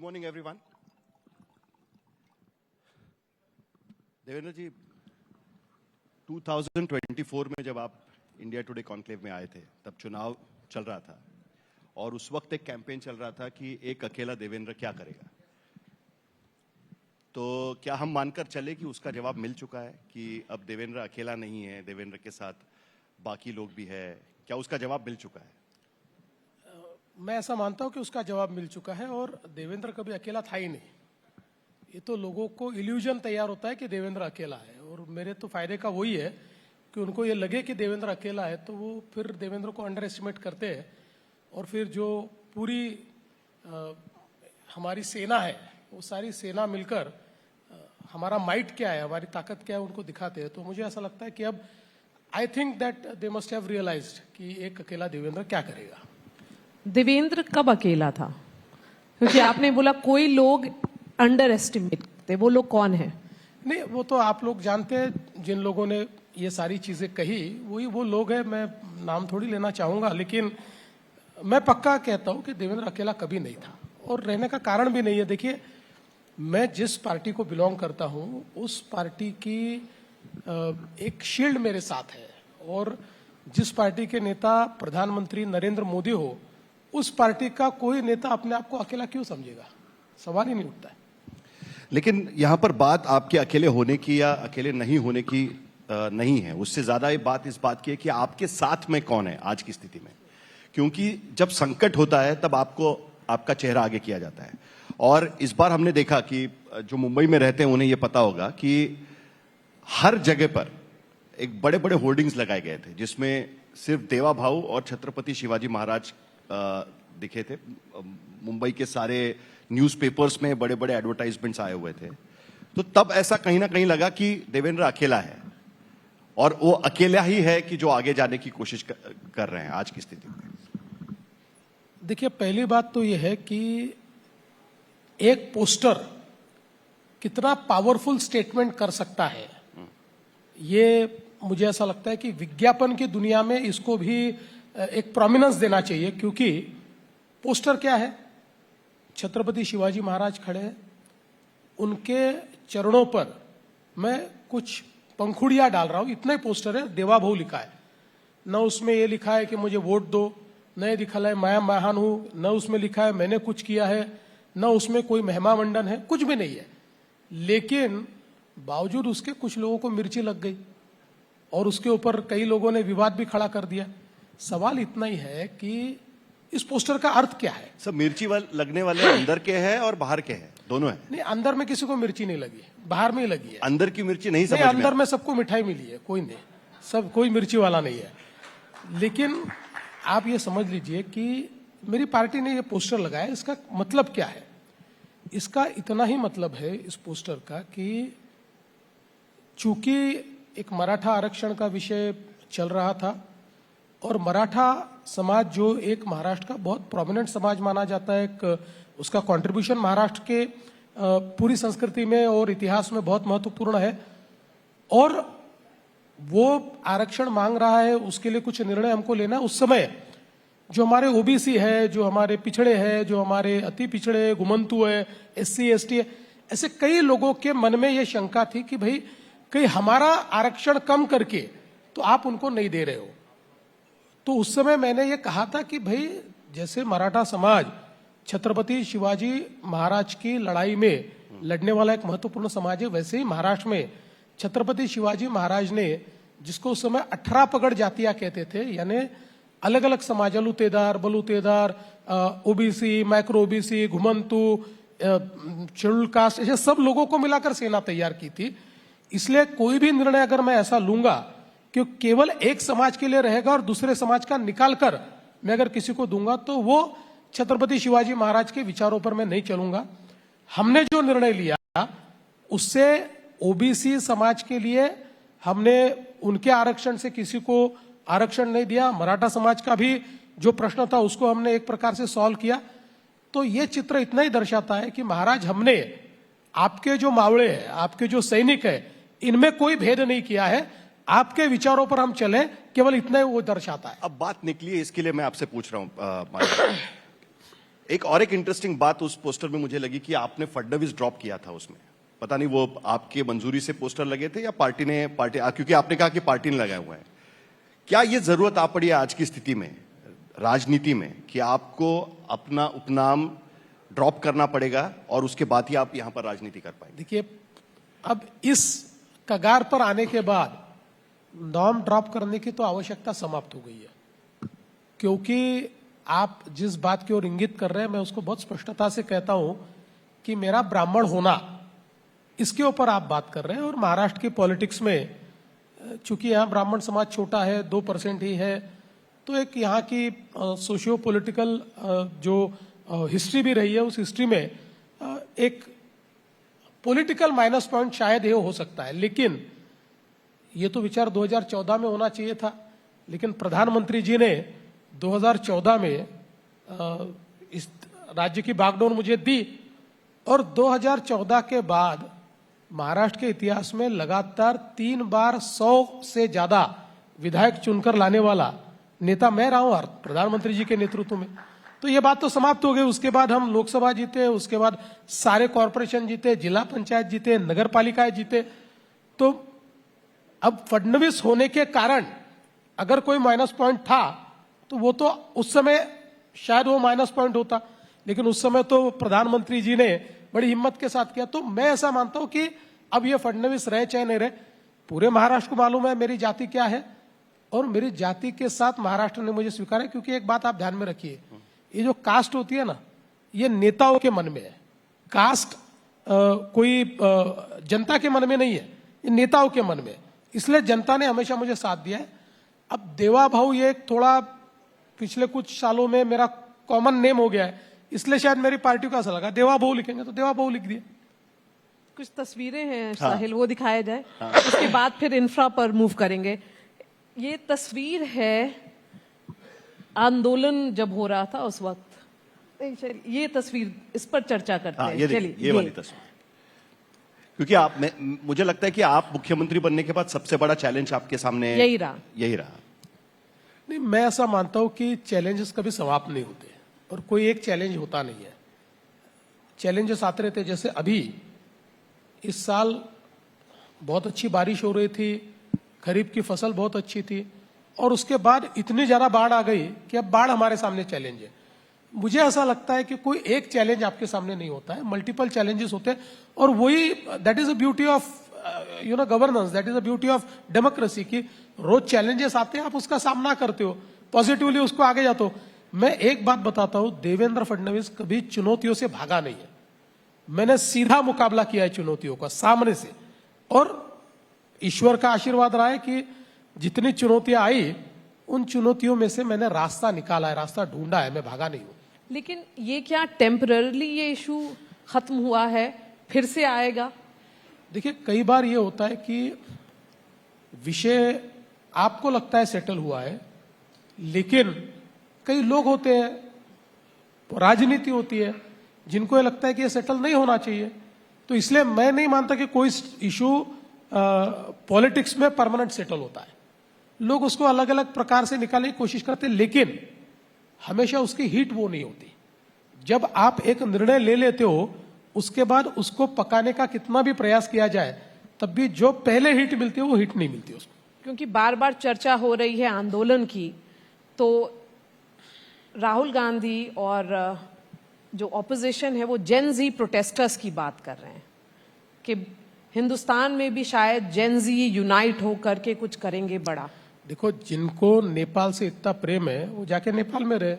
Good morning everyone. Devendra ji, 2024 में जब आप इंडिया टुडे कॉन्क्लेव में आए थे तब चुनाव चल रहा था और उस वक्त एक कैंपेन चल रहा था कि एक अकेला देवेंद्र क्या करेगा। तो क्या हम मानकर चले कि उसका जवाब मिल चुका है कि अब देवेंद्र अकेला नहीं है, देवेंद्र के साथ बाकी लोग भी है? क्या उसका जवाब मिल चुका है? मैं ऐसा मानता हूं कि उसका जवाब मिल चुका है और देवेंद्र कभी अकेला था ही नहीं। ये तो लोगों को इल्यूजन तैयार होता है कि देवेंद्र अकेला है, और मेरे तो फायदे का वही है कि उनको ये लगे कि देवेंद्र अकेला है तो वो फिर देवेंद्र को अंडर एस्टिमेट करते हैं, और फिर जो पूरी हमारी सेना है वो सारी सेना मिलकर हमारा माइट क्या है, हमारी ताकत क्या है, उनको दिखाते हैं। तो मुझे ऐसा लगता है कि अब I think that they must have realised कि एक अकेला देवेंद्र क्या करेगा। देवेंद्र कब अकेला था? क्योंकि आपने बोला कोई लोग अंडर एस्टिमेट करते, वो लोग कौन है? नहीं, वो तो आप लोग जानते हैं, जिन लोगों ने ये सारी चीजें कही वही वो लोग हैं। मैं नाम थोड़ी लेना चाहूंगा, लेकिन मैं पक्का कहता हूं कि देवेंद्र अकेला कभी नहीं था और रहने का कारण भी नहीं है। देखिए, मैं जिस पार्टी को बिलोंग करता हूं उस पार्टी की एक शील्ड मेरे साथ है, और जिस पार्टी के नेता प्रधानमंत्री नरेंद्र मोदी हो, उस पार्टी का कोई नेता अपने आप को अकेला क्यों समझेगा? सवाल ही नहीं उठता है। लेकिन यहां पर बात आपके अकेले होने की या अकेले नहीं होने की नहीं है, उससे ज्यादा ये बात इस बात की है कि आपके साथ में कौन है आज की स्थिति में। क्योंकि जब संकट होता है तब आपको आपका चेहरा आगे किया जाता है, और इस बार हमने देखा कि जो मुंबई में रहते हैं उन्हें यह पता होगा कि हर जगह पर एक बड़े बड़े होर्डिंग्स लगाए गए थे जिसमें सिर्फ देवा भाऊ और छत्रपति शिवाजी महाराज दिखे थे। मुंबई के सारे न्यूज़पेपर्स में बड़े बड़े एडवर्टाइजमेंट्स आए हुए थे। तो तब ऐसा कहीं ना कहीं लगा कि देवेंद्र अकेला है, और वो अकेला ही है कि जो आगे जाने की कोशिश कर रहे हैं आज की स्थिति में। देखिए, पहली बात तो यह है कि एक पोस्टर कितना पावरफुल स्टेटमेंट कर सकता है, ये मुझे ऐसा लगता है कि विज्ञापन की दुनिया में इसको भी एक प्रोमिनेंस देना चाहिए। क्योंकि पोस्टर क्या है, छत्रपति शिवाजी महाराज खड़े हैं, उनके चरणों पर मैं कुछ पंखुड़ियां डाल रहा हूं, इतना ही पोस्टर है। देवा भाऊ लिखा है, न उसमें ये लिखा है कि मुझे वोट दो, न ये लिखा है मैं महान हूं, न उसमें लिखा है मैंने कुछ किया है, न उसमें कोई महिमा मंडन है, कुछ भी नहीं है। लेकिन बावजूद उसके कुछ लोगों को मिर्ची लग गई और उसके ऊपर कई लोगों ने विवाद भी खड़ा कर दिया। सवाल इतना ही है कि इस पोस्टर का अर्थ क्या है। सब मिर्ची लगने वाले अंदर के हैं और बाहर के हैं, दोनों हैं। नहीं, अंदर में किसी को मिर्ची नहीं लगी, बाहर में ही लगी है। अंदर की मिर्ची नहीं समझ में। अंदर में सबको मिठाई मिली है, कोई नहीं, सब कोई मिर्ची वाला नहीं है। लेकिन आप ये समझ लीजिए कि मेरी पार्टी ने ये पोस्टर लगाया, इसका मतलब क्या है? इसका इतना ही मतलब है इस पोस्टर का कि चूंकि एक मराठा आरक्षण का विषय चल रहा था और मराठा समाज जो एक महाराष्ट्र का बहुत प्रोमिनेंट समाज माना जाता है, एक उसका कंट्रीब्यूशन महाराष्ट्र के पूरी संस्कृति में और इतिहास में बहुत महत्वपूर्ण है, और वो आरक्षण मांग रहा है, उसके लिए कुछ निर्णय हमको लेना है। उस समय जो हमारे ओबीसी है, जो हमारे पिछड़े हैं, जो हमारे अति पिछड़े, घुमंतु है, एससी एसटी है, ऐसे कई लोगों के मन में ये शंका थी कि भाई कहीं हमारा आरक्षण कम करके तो आप उनको नहीं दे रहे हो। तो उस समय मैंने ये कहा था कि भाई जैसे मराठा समाज छत्रपति शिवाजी महाराज की लड़ाई में लड़ने वाला एक महत्वपूर्ण समाज है, वैसे ही महाराष्ट्र में छत्रपति शिवाजी महाराज ने, जिसको उस समय 18 पगड़ जातियां कहते थे, यानी अलग अलग समाज, अलूतेदार, बलूतेदार, ओबीसी, माइक्रो ओबीसी, घुमंतु, शेड्यूल कास्ट, ऐसे सब लोगों को मिलाकर सेना तैयार की थी। इसलिए कोई भी निर्णय अगर मैं ऐसा लूंगा कि केवल एक समाज के लिए रहेगा और दूसरे समाज का निकाल कर मैं अगर किसी को दूंगा, तो वो छत्रपति शिवाजी महाराज के विचारों पर मैं नहीं चलूंगा। हमने जो निर्णय लिया उससे ओबीसी समाज के लिए हमने उनके आरक्षण से किसी को आरक्षण नहीं दिया, मराठा समाज का भी जो प्रश्न था उसको हमने एक प्रकार से सॉल्व किया। तो ये चित्र इतना ही दर्शाता है कि महाराज, हमने आपके जो मावड़े हैं, आपके जो सैनिक है, इनमें कोई भेद नहीं किया है, आपके विचारों पर हम चले, केवल इतना ही वो दर्शाता है। अब बात निकली है, इसके लिए मैं आपसे पूछ रहा हूं। एक इंटरेस्टिंग बात उस पोस्टर में मुझे लगी कि आपने फडणवीस ड्रॉप किया था उसमें। पता नहीं वो आपके मंजूरी से पोस्टर लगे थे या पार्टी क्योंकि आपने कहा कि पार्टी ने लगाए हुए हैं। क्या ये जरूरत आ पड़ी है आज की स्थिति में राजनीति में कि आपको अपना उपनाम ड्रॉप करना पड़ेगा और उसके बाद ही आप यहां पर राजनीति कर पाएंगे? देखिए, अब इस कगार पर आने के बाद नाम ड्रॉप करने की तो आवश्यकता समाप्त हो गई है, क्योंकि आप जिस बात की ओर इंगित कर रहे हैं मैं उसको बहुत स्पष्टता से कहता हूं कि मेरा ब्राह्मण होना, इसके ऊपर आप बात कर रहे हैं। और महाराष्ट्र की पॉलिटिक्स में चूंकि यहाँ ब्राह्मण समाज छोटा है, 2% ही है, तो एक यहाँ की सोशियो पॉलिटिकल जो हिस्ट्री भी रही है, उस हिस्ट्री में एक पॉलिटिकल माइनस पॉइंट शायद ये हो सकता है। लेकिन ये तो विचार 2014 में होना चाहिए था, लेकिन प्रधानमंत्री जी ने 2014 में इस राज्य की बागडोर मुझे दी और 2014 के बाद महाराष्ट्र के इतिहास में लगातार 3 बार 100 से ज्यादा विधायक चुनकर लाने वाला नेता मैं रहा हूं प्रधानमंत्री जी के नेतृत्व में। तो ये बात तो समाप्त हो गई। उसके बाद हम लोकसभा जीते, उसके बाद सारे कॉरपोरेशन जीते, जिला पंचायत जीते, नगर पालिकाएं जीते। तो अब फडणवीस होने के कारण अगर कोई माइनस पॉइंट था तो वो तो उस समय शायद वो माइनस पॉइंट होता, लेकिन उस समय तो प्रधानमंत्री जी ने बड़ी हिम्मत के साथ किया। तो मैं ऐसा मानता हूं कि अब ये फडणवीस रहे चाहे नहीं रहे, पूरे महाराष्ट्र को मालूम है मेरी जाति क्या है और मेरी जाति के साथ महाराष्ट्र ने मुझे स्वीकारा। क्योंकि एक बात आप ध्यान में रखिए, ये जो कास्ट होती है ना, ये नेताओं के मन में है। कास्ट कोई जनता के मन में नहीं है, ये नेताओं के मन में। इसलिए जनता ने हमेशा मुझे साथ दिया है। अब देवा भाऊ ये थोड़ा पिछले कुछ सालों में मेरा कॉमन नेम हो गया है, इसलिए शायद मेरी पार्टी को ऐसा लगा देवा भाऊ लिखेंगे तो देवा भाऊ लिख दिया। कुछ तस्वीरें हैं साहिल, वो दिखाया जाए। उसके बाद फिर इंफ्रा पर मूव करेंगे। ये तस्वीर है आंदोलन जब हो रहा था उस वक्त। ये तस्वीर, इस पर चर्चा करते हैं। चलिए, ये वाली तस्वीर, क्योंकि मुझे लगता है कि आप मुख्यमंत्री बनने के बाद सबसे बड़ा चैलेंज आपके सामने यही रहा। नहीं, मैं ऐसा मानता हूं कि चैलेंजेस कभी समाप्त नहीं होते और कोई एक चैलेंज होता नहीं है। चैलेंजेस आते रहते। जैसे अभी इस साल बहुत अच्छी बारिश हो रही थी, खरीफ की फसल बहुत अच्छी थी और उसके बाद इतनी ज्यादा बाढ़ आ गई कि अब बाढ़ हमारे सामने चैलेंज है। मुझे ऐसा लगता है कि कोई एक चैलेंज आपके सामने नहीं होता है, मल्टीपल चैलेंजेस होते हैं। और वही that is a beauty of governance, that is a beauty of democracy की रोज चैलेंजेस आते हैं, आप उसका सामना करते हो, पॉजिटिवली उसको आगे जाते हो। मैं एक बात बताता हूं, देवेंद्र फडणवीस कभी चुनौतियों से भागा नहीं है। मैंने सीधा मुकाबला किया है चुनौतियों का सामने से, और ईश्वर का आशीर्वाद रहा है कि जितनी चुनौतियां आई उन चुनौतियों में से मैंने रास्ता निकाला है, रास्ता ढूंढा है, मैं भागा नहीं हूं। लेकिन ये क्या टेम्पररली ये इशू खत्म हुआ है, फिर से आएगा? देखिए, कई बार ये होता है कि विषय आपको लगता है सेटल हुआ है, लेकिन कई लोग होते हैं, राजनीति होती है, जिनको ये लगता है कि ये सेटल नहीं होना चाहिए। तो इसलिए मैं नहीं मानता कि कोई इशू पॉलिटिक्स में परमानेंट सेटल होता है। लोग उसको अलग अलग प्रकार से निकालने की कोशिश करते हैं, लेकिन हमेशा उसकी हिट वो नहीं होती। जब आप एक निर्णय ले लेते हो, उसके बाद उसको पकाने का कितना भी प्रयास किया जाए, तब भी जो पहले हिट मिलती है वो हिट नहीं मिलती उसको। क्योंकि बार बार चर्चा हो रही है आंदोलन की, तो राहुल गांधी और जो ऑपोजिशन है वो जेन जी प्रोटेस्टर्स की बात कर रहे हैं कि हिंदुस्तान में भी शायद जेन जी यूनाइट होकर के कुछ करेंगे बड़ा। देखो, जिनको नेपाल से इतना प्रेम है वो जाके नेपाल में रहे,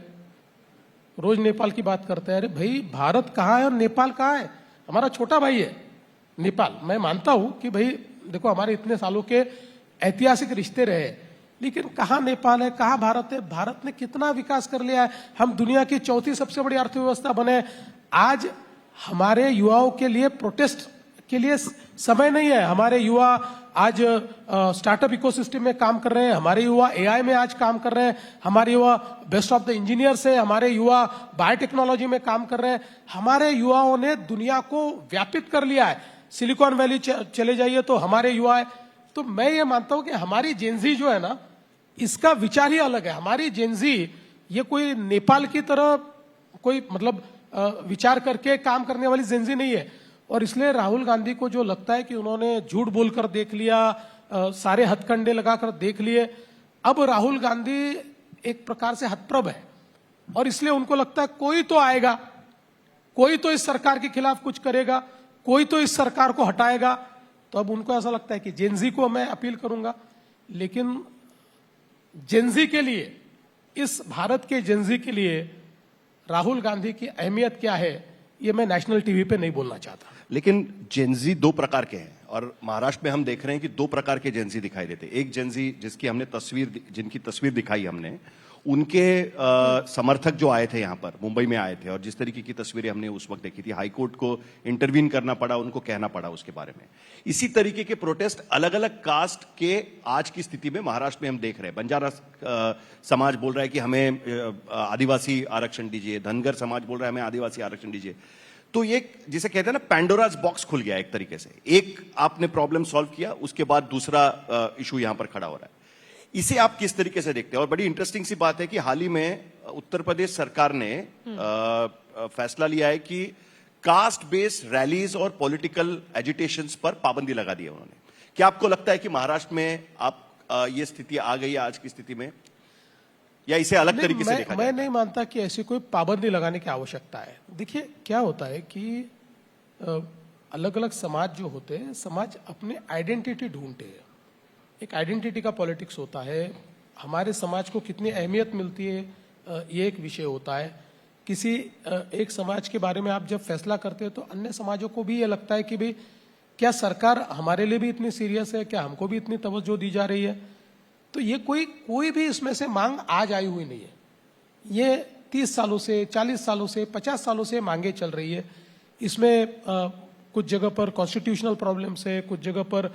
रोज नेपाल की बात करते हैं। अरे भाई, भारत कहाँ है और नेपाल कहाँ है? हमारा छोटा भाई है नेपाल। मैं मानता हूं कि भाई देखो, हमारे इतने सालों के ऐतिहासिक रिश्ते रहे, लेकिन कहाँ नेपाल है, कहाँ भारत है? भारत ने कितना विकास कर लिया है। हम दुनिया की 4थी सबसे बड़ी अर्थव्यवस्था बने। आज हमारे युवाओं के लिए प्रोटेस्ट के लिए समय नहीं है। हमारे युवा आज स्टार्टअप इकोसिस्टम में काम कर रहे हैं, हमारे युवा एआई में आज काम कर रहे हैं, हमारे युवा बेस्ट ऑफ द इंजीनियर्स है, हमारे युवा बायोटेक्नोलॉजी में काम कर रहे हैं। हमारे युवाओं ने दुनिया को व्यापित कर लिया है। सिलिकॉन वैली चले जाइए तो हमारे युवा है। तो मैं ये मानता हूं कि हमारी जेनजी जो है ना, इसका विचार ही अलग है। हमारी जेनजी ये कोई नेपाल की तरह कोई मतलब विचार करके काम करने वाली जेंजी नहीं है। और इसलिए राहुल गांधी को जो लगता है कि उन्होंने झूठ बोलकर देख लिया, सारे हथकंडे लगाकर देख लिए, अब राहुल गांधी एक प्रकार से हतप्रभ है और इसलिए उनको लगता है कोई तो आएगा, कोई तो इस सरकार के खिलाफ कुछ करेगा, कोई तो इस सरकार को हटाएगा। तो अब उनको ऐसा लगता है कि जेनजी को मैं अपील करूंगा, लेकिन जेनजी के लिए, इस भारत के जेनजी के लिए राहुल गांधी की अहमियत क्या है, ये मैं नेशनल टीवी पे नहीं बोलना चाहता। लेकिन जेनजी दो प्रकार के हैं और महाराष्ट्र में हम देख रहे हैं कि दो प्रकार के जेनजी दिखाई देते हैं। एक जेनजी जिसकी हमने जिनकी तस्वीर दिखाई हमने, उनके समर्थक जो आए थे यहाँ पर, मुंबई में आए थे, और जिस तरीके की तस्वीरें हमने उस वक्त देखी थी, हाईकोर्ट को इंटरवीन करना पड़ा, उनको कहना पड़ा उसके बारे में। इसी तरीके के प्रोटेस्ट अलग अलग कास्ट के आज की स्थिति में महाराष्ट्र में हम देख रहे हैं। बंजारा समाज बोल रहा है कि हमें आदिवासी आरक्षण दीजिए, धनगर समाज बोल रहा है हमें आदिवासी आरक्षण दीजिए। तो ये जिसे कहते हैं ना, पैंडोराज बॉक्स खुल गया एक तरीके से। एक आपने प्रॉब्लम सॉल्व किया, उसके बाद दूसरा इशू यहां पर खड़ा हो रहा है। इसे आप किस तरीके से देखते हैं? और बड़ी इंटरेस्टिंग सी बात है कि हाल ही में उत्तर प्रदेश सरकार ने फैसला लिया है कि कास्ट बेस्ड रैलीज और पॉलिटिकल एजिटेशंस पर पाबंदी लगा दी है उन्होंने। क्या आपको लगता है कि महाराष्ट्र में आप ये स्थिति आ गई है आज की स्थिति में, या इसे अलग तरीके से देखा जाए? मैं नहीं मानता कि ऐसी कोई पाबंदी लगाने की आवश्यकता है। देखिए क्या होता है कि अलग अलग समाज जो होते हैं, समाज अपने आइडेंटिटी ढूंढते हैं। एक आइडेंटिटी का पॉलिटिक्स होता है। हमारे समाज को कितनी अहमियत मिलती है, ये एक विषय होता है। किसी एक समाज के बारे में आप जब फैसला करते हैं तो अन्य समाजों को भी ये लगता है कि भाई क्या सरकार हमारे लिए भी इतनी सीरियस है, क्या हमको भी इतनी तवज्जो दी जा रही है। तो ये कोई भी इसमें से मांग आज आई हुई नहीं है। ये 30 सालों से, 40 सालों से, 50 सालों से मांगे चल रही है। इसमें कुछ जगह पर कॉन्स्टिट्यूशनल प्रॉब्लम्स है, कुछ जगह पर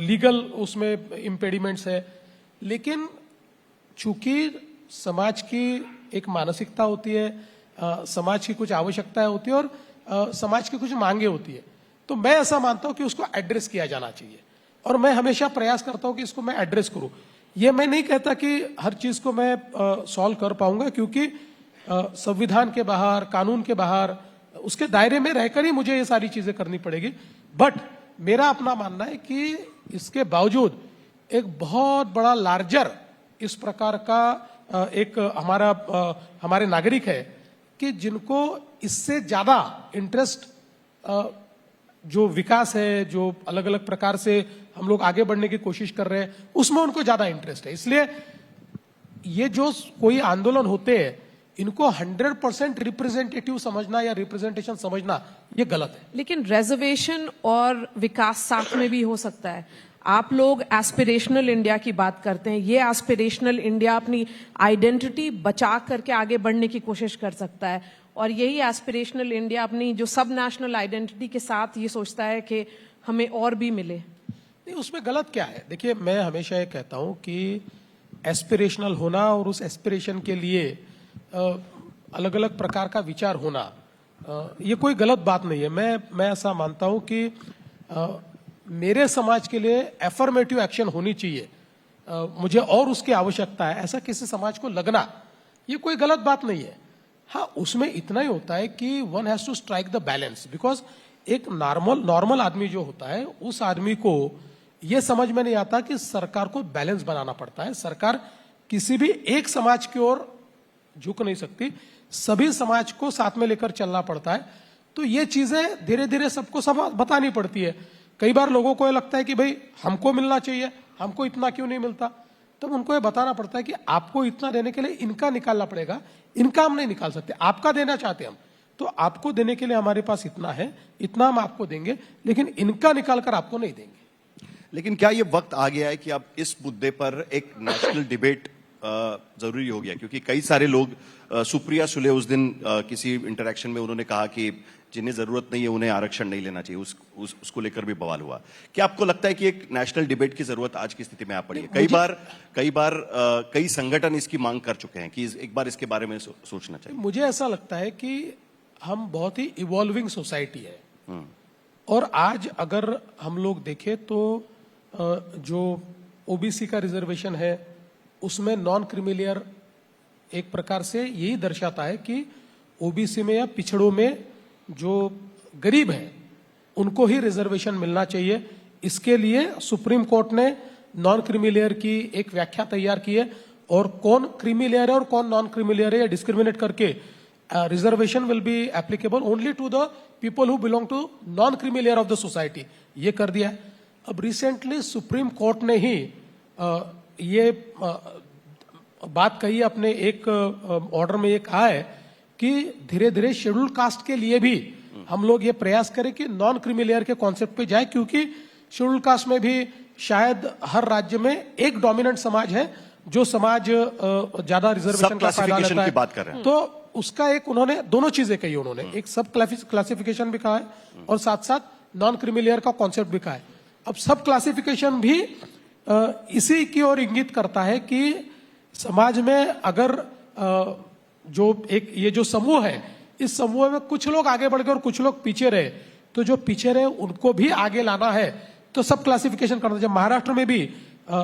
लीगल उसमें इम्पेडिमेंट्स है। लेकिन चूंकि समाज की एक मानसिकता होती है, समाज की कुछ आवश्यकताएं होती है और समाज की कुछ मांगे होती है, तो मैं ऐसा मानता हूं कि उसको एड्रेस किया जाना चाहिए। और मैं हमेशा प्रयास करता हूं कि इसको मैं एड्रेस करूं। ये मैं नहीं कहता कि हर चीज को मैं सॉल्व कर पाऊंगा, क्योंकि संविधान के बाहर, कानून के बाहर, उसके दायरे में रहकर ही मुझे ये सारी चीजें करनी पड़ेगी। बट मेरा अपना मानना है कि इसके बावजूद एक बहुत बड़ा लार्जर इस प्रकार का एक हमारे नागरिक है कि जिनको इससे ज्यादा इंटरेस्ट, जो विकास है, जो अलग अलग प्रकार से हम लोग आगे बढ़ने की कोशिश कर रहे हैं, उसमें उनको ज्यादा इंटरेस्ट है। इसलिए ये जो कोई आंदोलन होते हैं, इनको 100% रिप्रेजेंटेटिव समझना या रिप्रेजेंटेशन समझना ये गलत है। लेकिन रिजर्वेशन और विकास साथ में भी हो सकता है। आप लोग एस्पिरेशनल इंडिया की बात करते हैं, ये एस्पिरेशनल इंडिया अपनी आइडेंटिटी बचा करके आगे बढ़ने की कोशिश कर सकता है, और यही एस्पिरेशनल इंडिया अपनी जो सब नेशनल आइडेंटिटी के साथ ये सोचता है कि हमें और भी मिले। नहीं, उसमें गलत क्या है? देखिए, मैं हमेशा ये कहता हूं कि एस्पिरेशनल होना और उस एस्पिरेशन के लिए अलग अलग प्रकार का विचार होना, ये कोई गलत बात नहीं है। मैं ऐसा मानता हूं कि मेरे समाज के लिए एफर्मेटिव एक्शन होनी चाहिए, मुझे और उसकी आवश्यकता है, ऐसा किसी समाज को लगना ये कोई गलत बात नहीं है। हाँ, उसमें इतना ही होता है कि one has to strike the balance, because एक नॉर्मल आदमी जो होता है, उस आदमी को यह समझ में नहीं आता कि सरकार को बैलेंस बनाना पड़ता है। सरकार किसी भी एक समाज की ओर झुक नहीं सकती, सभी समाज को साथ में लेकर चलना पड़ता है। तो ये चीजें धीरे धीरे सबको बतानी पड़ती है। कई बार लोगों को ये लगता है कि भाई हमको मिलना चाहिए, हमको इतना क्यों नहीं मिलता, तब उनको ये बताना पड़ता है कि आपको इतना देने के लिए इनका निकालना पड़ेगा, इनका हम नहीं निकाल सकते। आपका देना चाहते हम, तो आपको देने के लिए हमारे पास इतना है, इतना हम आपको देंगे, लेकिन इनका निकाल कर आपको नहीं देंगे। लेकिन क्या ये वक्त आ गया है कि अब इस मुद्दे पर एक नेशनल डिबेट जरूरी हो गया? क्योंकि कई सारे लोग, सुप्रिया सुले उस दिन किसी इंटरेक्शन में उन्होंने कहा कि जिन्हें जरूरत नहीं है उन्हें आरक्षण नहीं लेना चाहिए, उसको लेकर भी बवाल हुआ। क्या आपको लगता है कि एक नेशनल डिबेट की जरूरत आज की स्थिति में आ पड़ी है? कई बार कई संगठन इसकी मांग कर चुके हैं कि एक बार इसके बारे में सोचना चाहिए। मुझे ऐसा लगता है कि हम बहुत ही इवॉल्विंग सोसाइटी है, और आज अगर हम लोग देखें तो जो ओबीसी का रिजर्वेशन है, उसमें नॉन क्रीमिलियर एक प्रकार से यही दर्शाता है कि ओबीसी में या पिछड़ों में जो गरीब है उनको ही रिजर्वेशन मिलना चाहिए। इसके लिए सुप्रीम कोर्ट ने नॉन क्रीमी लेयर की एक व्याख्या तैयार की है और कौन क्रीमी लेयर है और कौन नॉन क्रीमी लेयर है डिस्क्रिमिनेट करके reservation will be applicable only to the people who belong to non creamy layer of the society, ये कर दिया है। अब रिसेंटली सुप्रीम कोर्ट ने ही ये बात कही है, अपने एक ऑर्डर में ये कहा है कि धीरे धीरे शेड्यूल कास्ट के लिए भी हम लोग ये प्रयास करें कि नॉन क्रीमी लेयर के कॉन्सेप्ट पे जाए, क्योंकि शेड्यूल कास्ट में भी शायद हर राज्य में एक डोमिनेंट समाज है जो समाज ज्यादा रिजर्वेशन का फायदा लेता है। की बात कर रहे हैं। तो उसका एक उन्होंने दोनों चीजें कही, उन्होंने एक सब क्लासिफिकेशन भी कहा है और साथ साथ नॉन क्रीमी लेयर का कॉन्सेप्ट भी कहा है। अब सब क्लासिफिकेशन भी इसी की ओर इंगित करता है कि समाज में अगर जो एक ये जो समूह है, इस समूह में कुछ लोग आगे बढ़ गए और कुछ लोग पीछे रहे, तो जो पीछे रहे उनको भी आगे लाना है तो सब क्लासिफिकेशन करना चाहिए। महाराष्ट्र में भी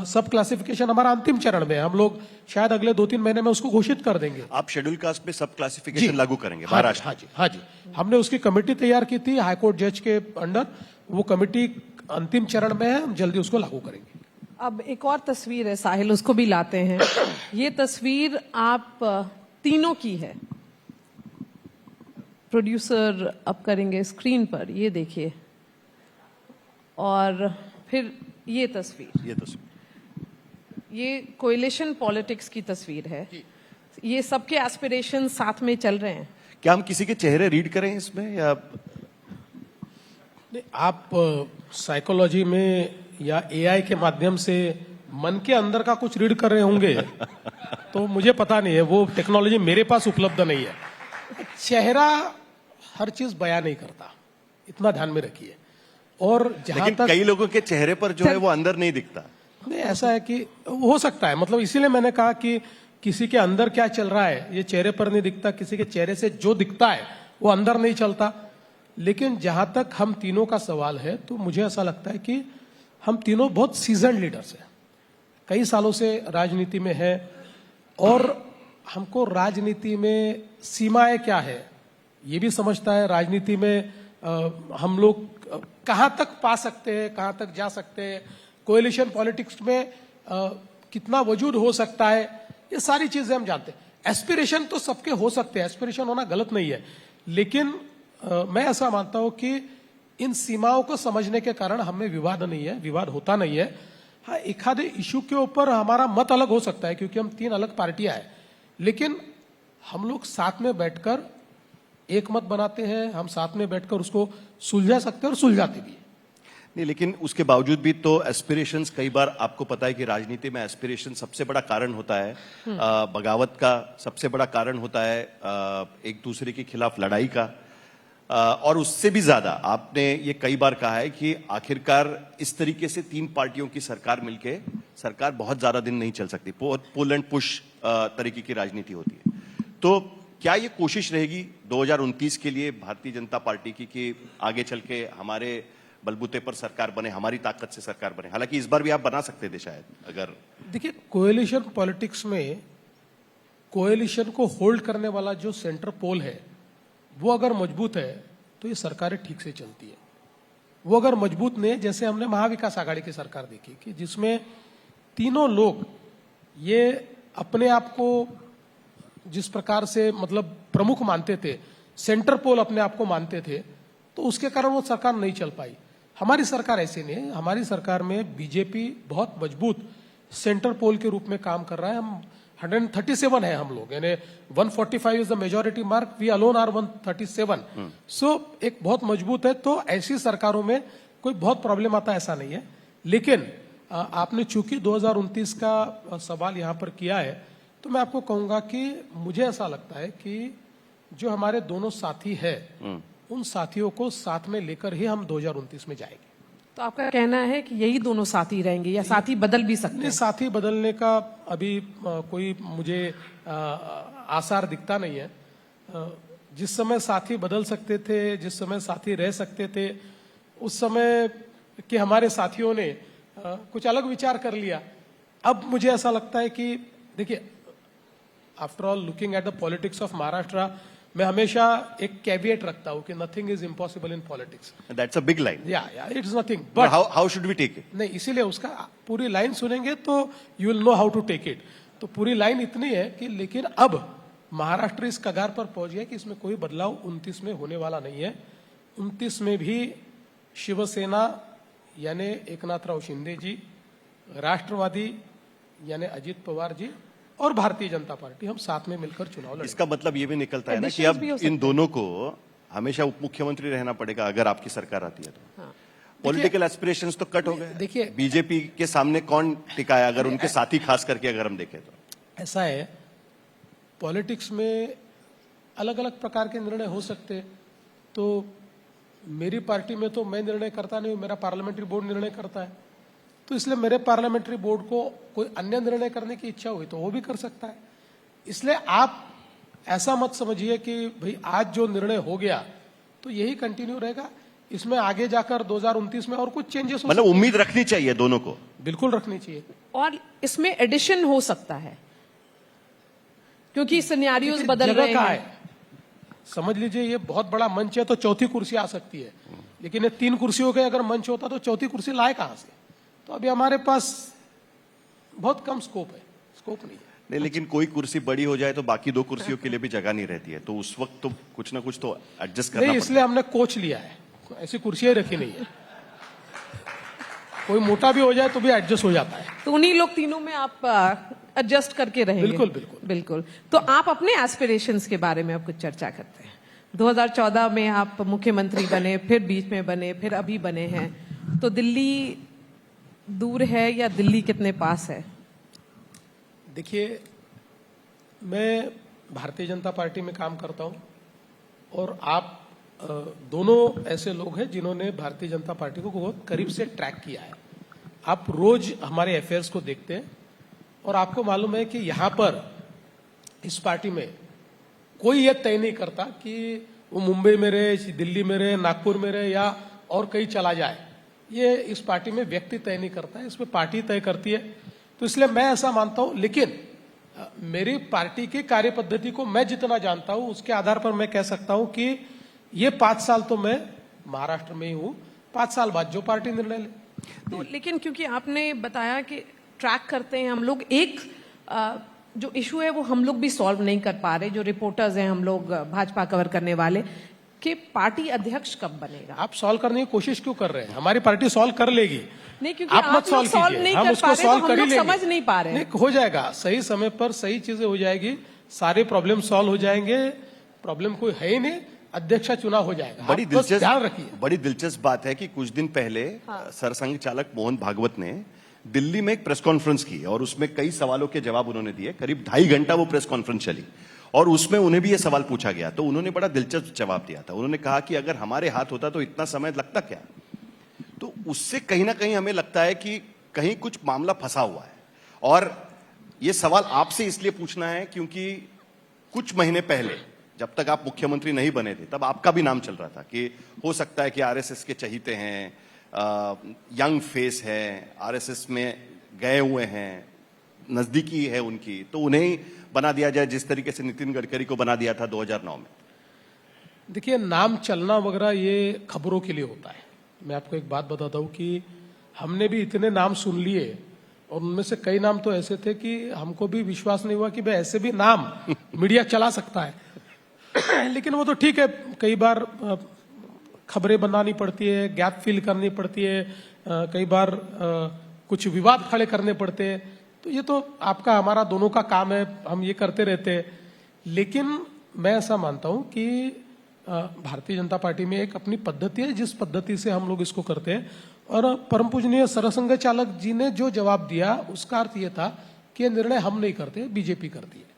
सब क्लासिफिकेशन हमारा अंतिम चरण में है, हम लोग शायद अगले 2-3 महीने में उसको घोषित कर देंगे। आप शेड्यूल कास्ट में सब क्लासिफिकेशन लागू करेंगे महाराष्ट्र? हाँ जी, हमने उसकी कमेटी तैयार की थी हाईकोर्ट जज के अंडर, वो कमेटी अंतिम चरण में है, हम जल्दी उसको लागू करेंगे। अब एक और तस्वीर है साहिल, उसको भी लाते हैं। ये तस्वीर आप तीनों की है, प्रोड्यूसर अब करेंगे स्क्रीन पर, ये देखिए। और फिर ये तस्वीर, ये कोएलिशन पॉलिटिक्स की तस्वीर है। ये सबके एस्पिरेशन साथ में चल रहे हैं। क्या हम किसी के चेहरे रीड करें इसमें या आप साइकोलॉजी में या एआई के माध्यम से मन के अंदर का कुछ रीड कर रहे होंगे तो मुझे पता नहीं है, वो टेक्नोलॉजी मेरे पास उपलब्ध नहीं है। चेहरा हर चीज बयान नहीं करता, इतना ध्यान में रखिए। और जहां तक कई लोगों के चेहरे पर जो है वो अंदर नहीं दिखता। नहीं, ऐसा है कि हो सकता है, मतलब इसीलिए मैंने कहा कि किसी के अंदर क्या चल रहा है ये चेहरे पर नहीं दिखता, किसी के चेहरे से जो दिखता है वो अंदर नहीं चलता। लेकिन जहां तक हम तीनों का सवाल है तो मुझे ऐसा लगता है कि हम तीनों बहुत सीजन्ड लीडर्स हैं, कई सालों से राजनीति में है और हमको राजनीति में सीमाएं क्या है ये भी समझता है। राजनीति में हम लोग कहां तक पा सकते हैं, कहां तक जा सकते हैं, कोएलिशन पॉलिटिक्स में कितना वजूद हो सकता है, ये सारी चीजें हम जानते हैं। एस्पिरेशन तो सबके हो सकते हैं, एस्पिरेशन होना गलत नहीं है, लेकिन मैं ऐसा मानता हूं कि इन सीमाओं को समझने के कारण हमें विवाद नहीं है, विवाद होता नहीं है। हाँ, एक आधे इशू के ऊपर हमारा मत अलग हो सकता है क्योंकि हम 3 अलग पार्टियां हैं, लेकिन हम लोग साथ में बैठकर एक मत बनाते हैं, हम साथ में बैठकर उसको सुलझा सकते हैं और सुलझाते भी हैं। नहीं, लेकिन उसके बावजूद भी तो एस्पिरेशंस, कई बार आपको पता है कि राजनीति में एस्पिरेशन सबसे बड़ा कारण होता है बगावत का, सबसे बड़ा कारण होता है एक दूसरे के खिलाफ लड़ाई का, और उससे भी ज्यादा आपने ये कई बार कहा है कि आखिरकार इस तरीके से 3 पार्टियों की सरकार मिलके सरकार बहुत ज्यादा दिन नहीं चल सकती, पुल एंड पुश तरीके की राजनीति होती है। तो क्या ये कोशिश रहेगी 2029 के लिए भारतीय जनता पार्टी की कि आगे चल के हमारे बलबूते पर सरकार बने, हमारी ताकत से सरकार बने? हालांकि इस बार भी आप बना सकते थे शायद, अगर देखिए कोएलिशन पॉलिटिक्स में कोएलिशन को होल्ड करने वाला जो सेंटर पोल है वो अगर मजबूत है तो ये सरकारें ठीक से चलती है। वो अगर मजबूत नहीं है, जैसे हमने महाविकास आघाड़ी की सरकार देखी कि जिसमें तीनों लोग ये अपने आप को जिस प्रकार से मतलब प्रमुख मानते थे, सेंटर पोल अपने आप को मानते थे, तो उसके कारण वो सरकार नहीं चल पाई। हमारी सरकार ऐसे नहीं है, हमारी सरकार में बीजेपी बहुत मजबूत सेंटर पोल के रूप में काम कर रहा है। हम 137 है हम लोग, यानी 145 is the majority mark, we alone are 137। So एक बहुत मजबूत है। तो ऐसी सरकारों में कोई बहुत प्रॉब्लम आता ऐसा नहीं है। लेकिन आपने चूंकि 2029 का सवाल यहाँ पर किया है, तो मैं आपको कहूंगा कि मुझे ऐसा लगता है कि जो हमारे दोनों साथी है उन साथियों को साथ में लेकर ही हम 2029 में जाएंगे। तो आपका कहना है कि यही दोनों साथी रहेंगे या साथी बदल भी सकते हैं? साथी बदलने का अभी कोई मुझे आसार दिखता नहीं है। जिस समय साथी बदल सकते थे, जिस समय साथी रह सकते थे, उस समय के हमारे साथियों ने कुछ अलग विचार कर लिया। अब मुझे ऐसा लगता है कि देखिए, after all looking at the politics of Maharashtra, मैं हमेशा एक कैविएट रखता हूं कि nothing is impossible in politics. That's a big line. या it's nothing but but how should we take it? नहीं, इसीलिए उसका पूरी लाइन सुनेंगे तो you will know how to take it. तो पूरी लाइन इतनी है कि लेकिन अब महाराष्ट्र इस कगार पर पहुंच गया कि इसमें कोई बदलाव 29 में होने वाला नहीं है। 29 में भी शिवसेना यानी एकनाथराव शिंदे जी, राष्ट्रवादी यानी अजित पवार जी और भारतीय जनता पार्टी, हम साथ में मिलकर चुनाव लड़ेंगे। इसका मतलब ये भी निकलता है ना कि Additions अब भी हो सकते इन दोनों को हमेशा उप मुख्यमंत्री रहना पड़ेगा अगर आपकी सरकार आती है तो। हाँ। पॉलिटिकल एस्पिरेशंस तो कट हो गए। देखिए, बीजेपी के सामने कौन टिकाया अगर उनके साथी खास करके अगर हम देखें तो? ऐसा है, पॉलिटिक्स में अलग अलग प्रकार के निर्णय हो सकते हैं। तो मेरी पार्टी में तो मैं निर्णय करता नहीं हूं, मेरा पार्लियामेंट्री बोर्ड निर्णय करता है। तो इसलिए मेरे पार्लियामेंट्री बोर्ड को कोई अन्य निर्णय करने की इच्छा हुई तो वो भी कर सकता है। इसलिए आप ऐसा मत समझिए कि भाई आज जो निर्णय हो गया तो यही कंटिन्यू रहेगा, इसमें आगे जाकर 2029 में और कुछ चेंजेस हो मतलब सकते उम्मीद रखनी चाहिए दोनों को। हैं। बिल्कुल रखनी चाहिए। और इसमें एडिशन हो सकता है क्योंकि सिनेरियोज देखिए, बदल जगह रहे कहाँ हैं। है? समझ लीजिए ये बहुत बड़ा मंच है तो चौथी कुर्सी आ सकती है, लेकिन ये 3 कुर्सियों के अगर मंच होता तो चौथी कुर्सी लाए कहां से? तो अभी हमारे पास बहुत कम स्कोप है, स्कोप नहीं है। नहीं, लेकिन कोई कुर्सी बड़ी हो जाए तो बाकी 2 कुर्सियों के लिए भी जगह नहीं रहती है, तो उस वक्त तो कुछ ना कुछ तो एडजस्ट करना नहीं, इसलिए हमने कोच लिया है, ऐसी कुर्सियां रखी नहीं है। कोई मोटा भी हो जाए तो भी एडजस्ट हो जाता है। तो उन्हीं लोग तीनों में आप एडजस्ट करके रहेंगे। बिल्कुल, बिल्कुल। बिल्कुल। तो आप अपने एस्पिरेशंस के बारे में अब कुछ चर्चा करते हैं। 2014 में आप मुख्यमंत्री बने, फिर बीच में बने, फिर अभी बने हैं। तो दिल्ली दूर है या दिल्ली कितने पास है? देखिए, मैं भारतीय जनता पार्टी में काम करता हूं और आप दोनों ऐसे लोग हैं जिन्होंने भारतीय जनता पार्टी को बहुत करीब से ट्रैक किया है। आप रोज हमारे अफेयर्स को देखते हैं और आपको मालूम है कि यहां पर इस पार्टी में कोई ये तय नहीं करता कि वो मुंबई में रहे, दिल्ली में रहे, नागपुर में रहे या और कहीं चला जाए। ये इस पार्टी में व्यक्ति तय नहीं करता है, इसमें पार्टी तय करती है। तो इसलिए मैं ऐसा मानता हूं, लेकिन मेरी पार्टी की कार्य पद्धति को मैं जितना जानता हूं उसके आधार पर मैं कह सकता हूं कि ये 5 साल तो मैं महाराष्ट्र में ही हूं, 5 साल बाद जो पार्टी निर्णय ले। तो लेकिन क्योंकि आपने बताया कि ट्रैक करते हैं हम लोग, एक जो इशू है वो हम लोग भी सॉल्व नहीं कर पा रहे, जो रिपोर्टर्स हैं हम लोग भाजपा कवर करने वाले, कि पार्टी अध्यक्ष कब बनेगा। आप सॉल्व करने की कोशिश क्यों कर रहे हैं? हमारी पार्टी सॉल्व कर लेगी। नहीं, क्योंकि आप मत आप लोग सॉल्व कीजिए, नहीं हम कर उसको पा रहे, सॉल्व तो कर हम ही लोग लेंगे। समझ नहीं पा रहे हैं। नहीं, हो जाएगा, सही समय पर सही चीजें हो जाएगी, सारे प्रॉब्लम सॉल्व हो जाएंगे। प्रॉब्लम कोई है ही नहीं, अध्यक्ष चुनाव हो जाएगा। बड़ी आप बस दिलचस्प ध्यान रखिए। बड़ी दिलचस्प बात है कि कुछ दिन पहले सरसंघ चालक मोहन भागवत ने दिल्ली में एक प्रेस कॉन्फ्रेंस की और उसमें कई सवालों के जवाब उन्होंने दिए। करीब 2.5 घंटा वो प्रेस कॉन्फ्रेंस चली और उसमें उन्हें भी ये सवाल पूछा गया, तो उन्होंने बड़ा दिलचस्प जवाब दिया था। उन्होंने कहा कि अगर हमारे हाथ होता तो इतना समय लगता क्या? तो उससे कहीं ना कहीं हमें लगता है कि कहीं कुछ मामला फंसा हुआ है। और ये सवाल आपसे इसलिए पूछना है क्योंकि कुछ महीने पहले जब तक आप मुख्यमंत्री नहीं बने थे तब आपका भी नाम चल रहा था कि हो सकता है कि आरएसएस के चहीते हैं, यंग फेस है, आरएसएस में गए हुए हैं, नजदीकी है उनकी, तो उन्हें बना दिया जाए जिस तरीके से नितिन गडकरी को बना दिया था 2009 में। देखिए, नाम चलना वगैरह ये खबरों के लिए होता है। मैं आपको एक बात बताता हूं कि हमने भी इतने नाम सुन लिए और उनमें से कई नाम तो ऐसे थे कि हमको भी विश्वास नहीं हुआ कि भाई ऐसे भी नाम मीडिया चला सकता है। लेकिन वो तो ठीक है, कई बार खबरें बनानी पड़ती है, गैप फिल करनी पड़ती है, कई बार कुछ विवाद खड़े करने पड़ते हैं, तो ये तो आपका हमारा दोनों का काम है, हम ये करते रहते हैं। लेकिन मैं ऐसा मानता हूं कि भारतीय जनता पार्टी में एक अपनी पद्धति है जिस पद्धति से हम लोग इसको करते हैं। और परम पूजनीय सरसंघ चालक जी ने जो जवाब दिया उसका अर्थ ये था कि ये निर्णय हम नहीं करते, बीजेपी करती है।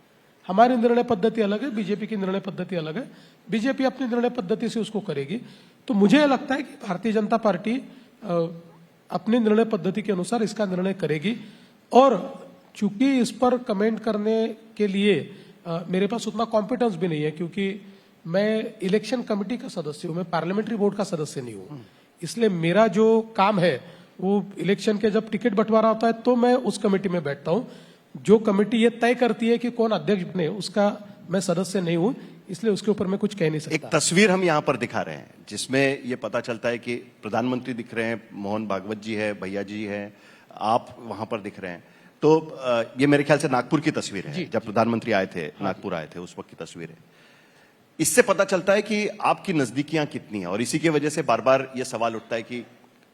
हमारी निर्णय पद्धति अलग है, बीजेपी की निर्णय पद्धति अलग है। बीजेपी अपनी निर्णय पद्धति से उसको करेगी। तो मुझे लगता है कि भारतीय जनता पार्टी अपनी निर्णय पद्धति के अनुसार इसका निर्णय करेगी। और चूंकि इस पर कमेंट करने के लिए मेरे पास उतना कॉम्पिटेंस भी नहीं है, क्योंकि मैं इलेक्शन कमेटी का सदस्य हूं, मैं पार्लियामेंट्री बोर्ड का सदस्य नहीं हूं। इसलिए मेरा जो काम है वो इलेक्शन के जब टिकट बंटवारा होता है तो मैं उस कमेटी में बैठता हूं। जो कमेटी ये तय करती है कि कौन अध्यक्ष बने उसका मैं सदस्य नहीं हूं। इसलिए उसके ऊपर मैं कुछ कह नहीं एक सकता। तस्वीर हम यहाँ पर दिखा रहे हैं जिसमें ये पता चलता है कि प्रधानमंत्री दिख रहे हैं, मोहन भागवत जी है, भैया जी है, आप वहां पर दिख रहे हैं। तो ये मेरे ख्याल से नागपुर की तस्वीर है, जब प्रधानमंत्री आए थे, नागपुर आए थे, उस वक्त की तस्वीर है। इससे पता चलता है कि आपकी नजदीकियां कितनी हैं, और इसी की वजह से बार बार ये सवाल उठता है कि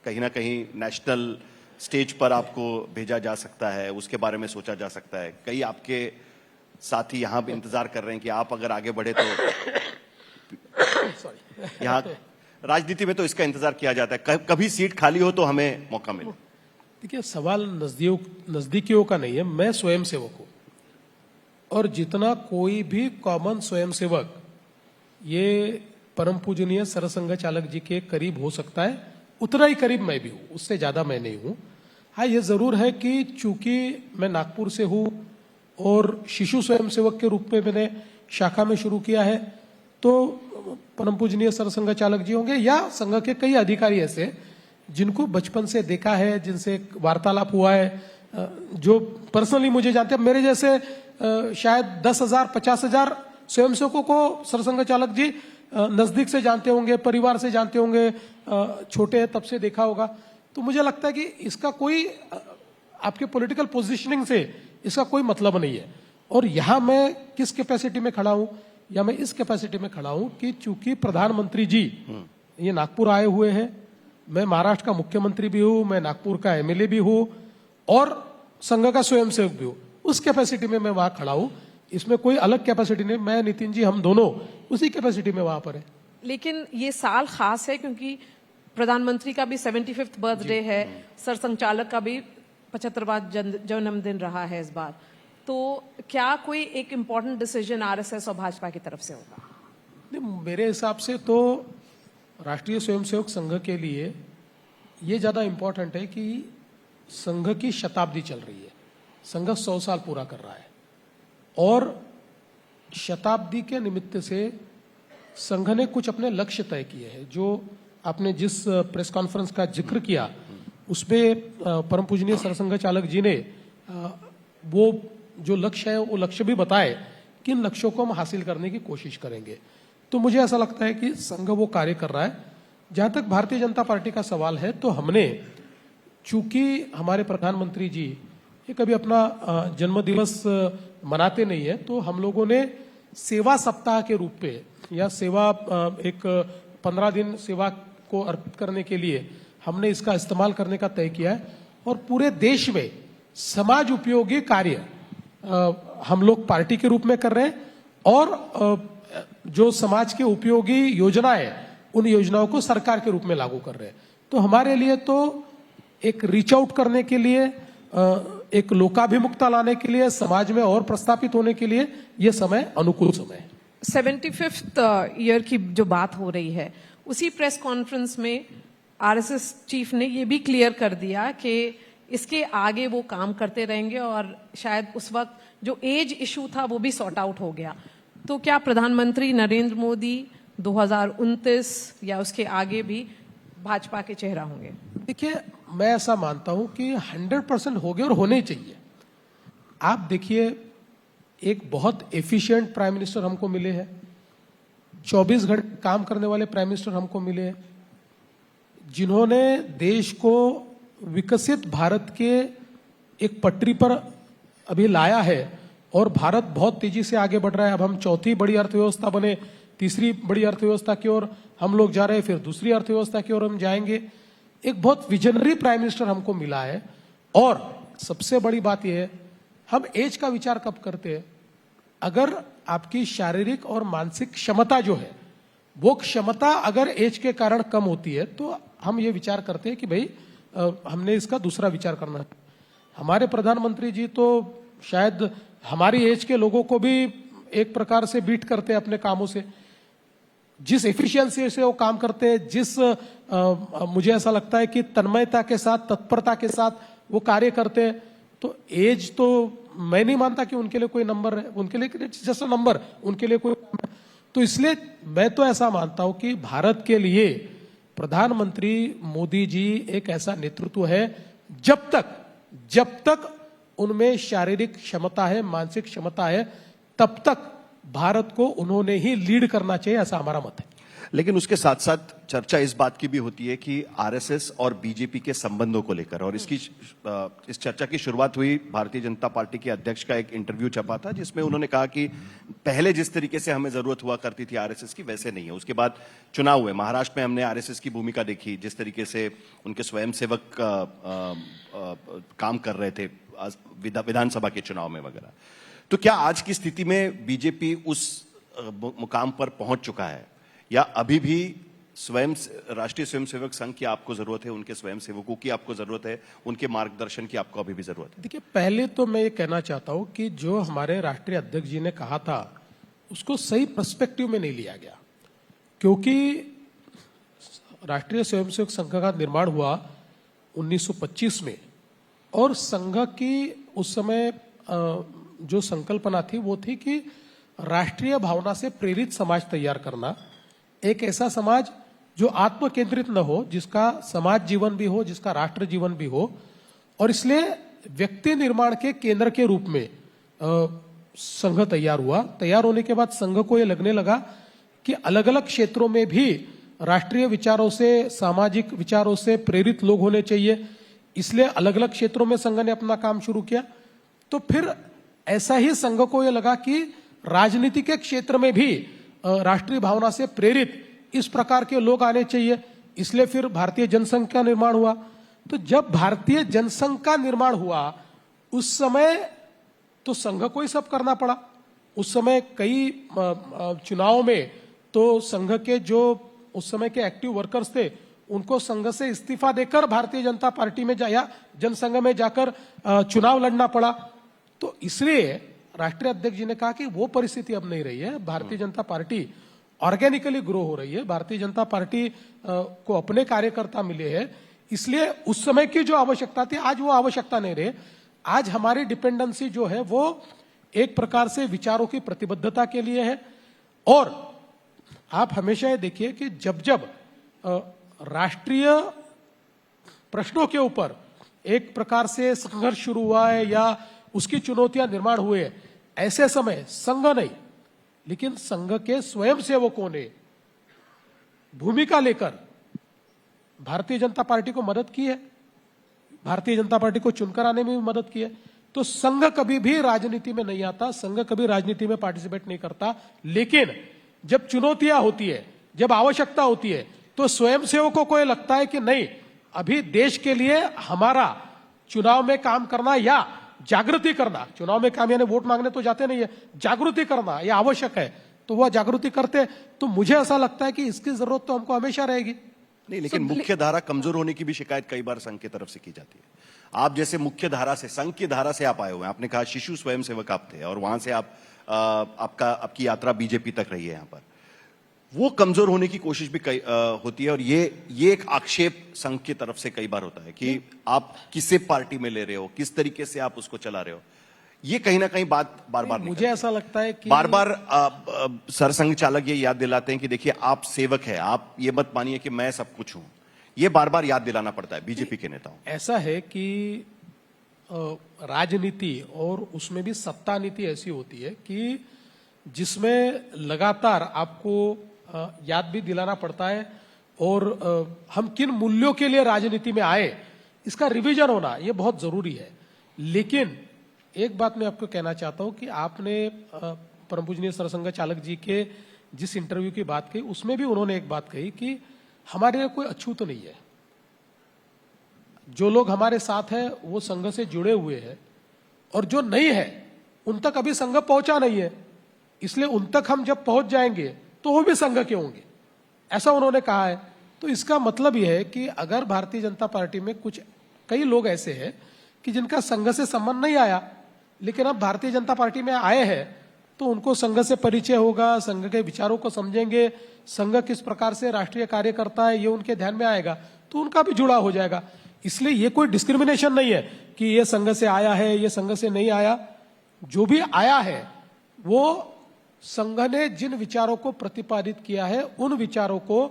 कहीं ना कहीं नेशनल स्टेज पर आपको भेजा जा सकता है, उसके बारे में सोचा जा सकता है। कई आपके साथी यहां भी इंतजार कर रहे हैं कि आप अगर आगे बढ़े तो यहाँ राजनीति में तो इसका इंतजार किया जाता है, कभी सीट खाली हो तो हमें मौका मिले। देखिए, सवाल नजदीकियों का नहीं है, मैं स्वयंसेवक हूं, और जितना कोई भी कॉमन स्वयंसेवक ये परम पूजनीय सरसंघ चालक जी के करीब हो सकता है, उतना ही करीब मैं भी हूं, उससे ज्यादा मैं नहीं हूं। हाँ, ये जरूर है कि चूंकि मैं नागपुर से हूं और शिशु स्वयंसेवक के रूप में मैंने शाखा में शुरू किया है, तो परम पूजनीय सरसंघ चालक जी होंगे या संघ के कई अधिकारी ऐसे जिनको बचपन से देखा है, जिनसे वार्तालाप हुआ है, जो पर्सनली मुझे जानते हैं। मेरे जैसे शायद 10,000 50,000 स्वयंसेवकों को सरसंघ चालक जी नजदीक से जानते होंगे, परिवार से जानते होंगे, छोटे हैं तब से देखा होगा। तो मुझे लगता है कि इसका कोई आपके पॉलिटिकल पोजीशनिंग से इसका कोई मतलब नहीं है। और यहां मैं किस कैपेसिटी में खड़ा हूं, या मैं इस कैपेसिटी में खड़ा हूं कि चूंकि प्रधानमंत्री जी ये नागपुर आए हुए हैं, मैं महाराष्ट्र का मुख्यमंत्री भी हूं, मैं नागपुर का एमएलए भी हूं और संघ का स्वयंसेवक भी हूं, उस कैपेसिटी में मैं वहां खड़ा हूं। इसमें कोई अलग कैपेसिटी नहीं, मैं नितिन जी हम दोनों उसी कैपेसिटी में वहां पर है। लेकिन ये साल खास है क्योंकि प्रधानमंत्री का भी 75th बर्थडे है, सरसंघचालक का भी 75वां जन्मदिन रहा है इस बार। तो क्या कोई एक इम्पोर्टेंट डिसीजन आरएसएस और भाजपा की तरफ से होगा? नहीं, मेरे हिसाब से तो राष्ट्रीय स्वयंसेवक संघ के लिए ये ज्यादा इम्पोर्टेंट है कि संघ की शताब्दी चल रही है, संघ 100 साल पूरा कर रहा है, और शताब्दी के निमित्त से संघ ने कुछ अपने लक्ष्य तय किए हैं। जो आपने जिस प्रेस कॉन्फ्रेंस का जिक्र किया उसमें परम पूजनीय सरसंघ चालक जी ने वो जो लक्ष्य है वो लक्ष्य भी बताए, किन लक्ष्यों को हम हासिल करने की कोशिश करेंगे। तो मुझे ऐसा लगता है कि संघ वो कार्य कर रहा है। जहां तक भारतीय जनता पार्टी का सवाल है, तो हमने चूंकि हमारे प्रधानमंत्री जी ये कभी अपना जन्मदिवस मनाते नहीं है, तो हम लोगों ने सेवा सप्ताह के रूप में या सेवा एक 15 दिन सेवा को अर्पित करने के लिए हमने इसका इस्तेमाल करने का तय किया है। और पूरे देश में समाज उपयोगी कार्य हम लोग पार्टी के रूप में कर रहे हैं, और जो समाज के उपयोगी योजना है उन योजनाओं को सरकार के रूप में लागू कर रहे हैं। तो हमारे लिए तो एक रीच आउट करने के लिए, एक लोकाभिमुखता लाने के लिए, समाज में और प्रस्थापित होने के लिए ये समय अनुकूल समय है। 75th ईयर की जो बात हो रही है, उसी प्रेस कॉन्फ्रेंस में आरएसएस चीफ ने ये भी क्लियर कर दिया कि इसके आगे वो काम करते रहेंगे, और शायद उस वक्त जो एज इशू था वो भी सॉर्ट आउट हो गया। तो क्या प्रधानमंत्री नरेंद्र मोदी 2029 या उसके आगे भी भाजपा के चेहरा होंगे? देखिए, मैं ऐसा मानता हूं कि 100% हो गए और होने चाहिए। आप देखिए, एक बहुत एफिशिएंट प्राइम मिनिस्टर हमको मिले हैं, 24 घंटे काम करने वाले प्राइम मिनिस्टर हमको मिले हैं, जिन्होंने देश को विकसित भारत के एक पटरी पर अभी लाया है, और भारत बहुत तेजी से आगे बढ़ रहा है। अब हम चौथी बड़ी अर्थव्यवस्था बने, तीसरी बड़ी अर्थव्यवस्था की ओर हम लोग जा रहे हैं, फिर दूसरी अर्थव्यवस्था की ओर हम जाएंगे। एक बहुत विजनरी प्राइम मिनिस्टर हमको मिला है। और सबसे बड़ी बात यह है, हम एज का विचार कब करते हैं? अगर आपकी शारीरिक और मानसिक क्षमता जो है, वो क्षमता अगर एज के कारण कम होती है, तो हम ये विचार करते हैं कि भाई हमने इसका दूसरा विचार करना है। हमारे प्रधानमंत्री जी तो शायद हमारी एज के लोगों को भी एक प्रकार से बीट करते हैं अपने कामों से। जिस एफिशिएंसी से वो काम करते हैं, जिस मुझे ऐसा लगता है कि तन्मयता के साथ, तत्परता के साथ वो कार्य करते हैं, तो एज तो मैं नहीं मानता कि उनके लिए कोई नंबर है, उनके लिए जस्ट अ नंबर, उनके लिए कोई। तो इसलिए मैं तो ऐसा मानता हूं कि भारत के लिए प्रधानमंत्री मोदी जी एक ऐसा नेतृत्व है, जब तक उनमें शारीरिक क्षमता है, मानसिक क्षमता है, तब तक भारत को उन्होंने ही लीड करना चाहिए, ऐसा हमारा मत है। लेकिन उसके साथ साथ चर्चा इस बात की भी होती है कि आरएसएस और बीजेपी के संबंधों को लेकर, और इस चर्चा की शुरुआत हुई भारतीय जनता पार्टी के अध्यक्ष का एक इंटरव्यू छपा था जिसमें उन्होंने कहा कि पहले जिस तरीके से हमें जरूरत हुआ करती थी आरएसएस की, वैसे नहीं है। उसके बाद चुनाव हुए, महाराष्ट्र में हमने आरएसएस की भूमिका देखी, जिस तरीके से उनके स्वयंसेवक काम कर रहे थे विधानसभा के चुनाव में वगैरह। तो क्या आज की स्थिति में बीजेपी उस मुकाम पर पहुंच चुका है, या अभी भी राष्ट्रीय स्वयंसेवक संघ की आपको जरूरत है, उनके स्वयंसेवकों की आपको जरूरत है, उनके मार्गदर्शन की आपको अभी भी जरूरत है? देखिए, पहले तो मैं ये कहना चाहता हूं कि जो हमारे राष्ट्रीय अध्यक्ष जी ने कहा था उसको सही पर्सपेक्टिव में नहीं लिया गया, क्योंकि राष्ट्रीय स्वयंसेवक संघ का निर्माण हुआ 1925 में, और संघ की उस समय जो संकल्पना थी वो थी कि राष्ट्रीय भावना से प्रेरित समाज तैयार करना, एक ऐसा समाज जो आत्म केंद्रित न हो, जिसका समाज जीवन भी हो, जिसका राष्ट्र जीवन भी हो, और इसलिए व्यक्ति निर्माण के केंद्र के रूप में संघ तैयार हुआ। तैयार होने के बाद संघ को यह लगने लगा कि अलग अलग क्षेत्रों में भी राष्ट्रीय विचारों से, सामाजिक विचारों से प्रेरित लोग होने चाहिए, इसलिए अलग अलग क्षेत्रों में संघ ने अपना काम शुरू किया। तो फिर ऐसा ही संघ को यह लगा कि राजनीति के क्षेत्र में भी राष्ट्रीय भावना से प्रेरित इस प्रकार के लोग आने चाहिए, इसलिए फिर भारतीय जनसंघ का निर्माण हुआ। तो जब भारतीय जनसंघ का निर्माण हुआ उस समय तो संघ को ही सब करना पड़ा। उस समय कई चुनाव में तो संघ के जो उस समय के एक्टिव वर्कर्स थे उनको संघ से इस्तीफा देकर भारतीय जनता पार्टी में या जनसंघ में जाकर चुनाव लड़ना पड़ा। तो इसलिए राष्ट्रीय अध्यक्ष जी ने कहा कि वो परिस्थिति अब नहीं रही है, Bharatiya Janata party organically grow हो रही है, भारतीय जनता पार्टी को अपने कार्यकर्ता मिले हैं, इसलिए उस समय की जो आवश्यकता थी आज वो आवश्यकता नहीं रही। आज हमारी डिपेंडेंसी जो है वो एक प्रकार से विचारों की प्रतिबद्धता के लिए है। और आप हमेशा ये देखिए कि जब जब राष्ट्रीय प्रश्नों के ऊपर एक प्रकार से संघर्ष शुरू हुआ है या उसकी चुनौतियां निर्माण हुए हैं, ऐसे समय संघ नहीं लेकिन संघ के स्वयंसेवकों ने भूमिका लेकर भारतीय जनता पार्टी को मदद की है, भारतीय जनता पार्टी को चुनकर आने में भी मदद की है। तो संघ कभी भी राजनीति में नहीं आता, संघ कभी राजनीति में पार्टिसिपेट नहीं करता, लेकिन जब चुनौतियां होती है, जब आवश्यकता होती है, तो स्वयंसेवकों को यह लगता है कि नहीं, अभी देश के लिए हमारा चुनाव में काम करना या जागृति करना, चुनाव में काम यानी वोट मांगने तो जाते नहीं है, जागृति करना यह आवश्यक है, तो वह जागृति करते। तो मुझे ऐसा लगता है कि इसकी जरूरत तो हमको हमेशा रहेगी। नहीं, लेकिन मुख्य धारा कमजोर होने की भी शिकायत कई बार संघ की तरफ से की जाती है। आप जैसे मुख्य धारा से, संघ की धारा से आप आए हुए हैं, आपने कहा शिशु स्वयंसेवक आप थे और वहां से आपकी यात्रा बीजेपी तक रही है, यहाँ पर वो कमजोर होने की कोशिश भी होती है। और ये एक आक्षेप संघ की तरफ से कई बार होता है कि आप किसे पार्टी में ले रहे हो, किस तरीके से आप उसको चला रहे हो। ये कहीं ना कहीं बात बार बार मुझे ऐसा लगता है कि बार बार सरसंघ चालक ये याद दिलाते हैं कि देखिए आप सेवक है, आप ये मत मानिए कि मैं सब कुछ हूं। ये बार बार याद दिलाना पड़ता है बीजेपी के नेताओं। ऐसा है कि राजनीति और उसमें भी सत्ता नीति ऐसी होती है कि जिसमें लगातार आपको याद भी दिलाना पड़ता है और हम किन मूल्यों के लिए राजनीति में आए इसका रिवीजन होना ये बहुत जरूरी है। लेकिन एक बात मैं आपको कहना चाहता हूं कि आपने परम पूजनीय सरसंघ चालक जी के जिस इंटरव्यू की बात कही उसमें भी उन्होंने एक बात कही कि हमारे लिए कोई अछूत नहीं है, जो लोग हमारे साथ हैं वो संघ से जुड़े हुए हैं और जो नहीं है उन तक अभी संघ पहुंचा नहीं है, इसलिए उन तक हम जब पहुंच जाएंगे तो वो भी संघ के होंगे, ऐसा उन्होंने कहा है। तो इसका मतलब यह है कि अगर भारतीय जनता पार्टी में कुछ कई लोग ऐसे हैं कि जिनका संघ से संबंध नहीं आया लेकिन अब भारतीय जनता पार्टी में आए हैं तो उनको संघ से परिचय होगा, संघ के विचारों को समझेंगे, संघ किस प्रकार से राष्ट्रीय कार्य करता है ये उनके ध्यान में आएगा तो उनका भी जुड़ा हो जाएगा। इसलिए ये कोई डिस्क्रिमिनेशन नहीं है कि ये संघ से आया है, ये संघ से नहीं आया। जो भी आया है वो संघ ने जिन विचारों को प्रतिपादित किया है उन विचारों को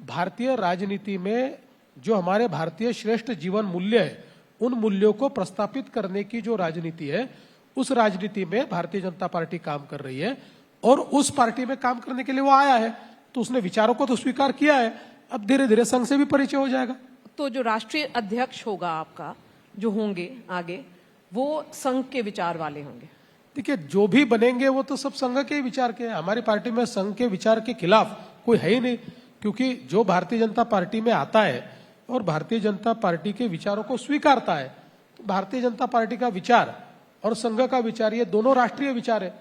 भारतीय राजनीति में जो हमारे भारतीय श्रेष्ठ जीवन मूल्य है उन मूल्यों को प्रस्थापित करने की जो राजनीति है उस राजनीति में भारतीय जनता पार्टी काम कर रही है। और उस पार्टी में काम करने के लिए वो आया है, तो उसने विचारों को तो स्वीकार किया है। अब धीरे धीरे संघ से भी परिचय हो जाएगा। तो जो राष्ट्रीय अध्यक्ष होगा आपका, जो होंगे आगे, वो संघ के विचार वाले होंगे? देखिए, जो भी बनेंगे वो तो सब संघ के विचार के हैं। हमारी पार्टी में संघ के विचार के खिलाफ कोई है ही नहीं, क्योंकि जो भारतीय जनता पार्टी में आता है और भारतीय जनता पार्टी के विचारों को स्वीकारता है, तो भारतीय जनता पार्टी का विचार और संघ का विचार ये दोनों राष्ट्रीय विचार है।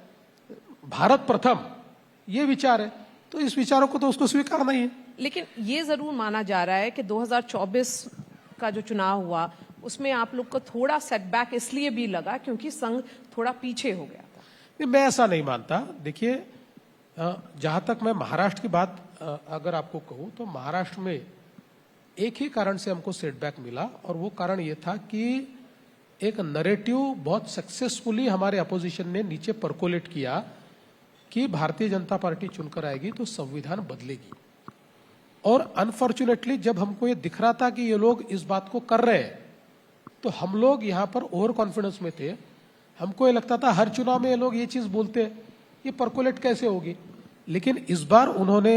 भारत प्रथम ये विचार है, तो इस विचारों को तो उसको स्वीकारना ही है। लेकिन ये जरूर माना जा रहा है कि 2024 का जो चुनाव हुआ उसमें आप लोग को थोड़ा सेटबैक इसलिए भी लगा क्योंकि संघ थोड़ा पीछे हो गया था। नहीं, मैं ऐसा नहीं मानता। देखिए, जहां तक मैं महाराष्ट्र की बात अगर आपको कहूं, तो महाराष्ट्र में एक ही कारण से हमको सेटबैक मिला, और वो कारण ये था कि एक नैरेटिव बहुत सक्सेसफुली हमारे अपोजिशन ने नीचे परकोलेट किया कि भारतीय जनता पार्टी चुनकर आएगी तो संविधान बदलेगी। और अनफॉर्चुनेटली जब हमको ये दिख रहा था कि ये लोग इस बात को कर रहे हैं, तो हम लोग यहाँ पर ओवर कॉन्फिडेंस में थे। हमको ये लगता था हर चुनाव में ये लोग ये चीज बोलते हैं, ये परकोलेट कैसे होगी। लेकिन इस बार उन्होंने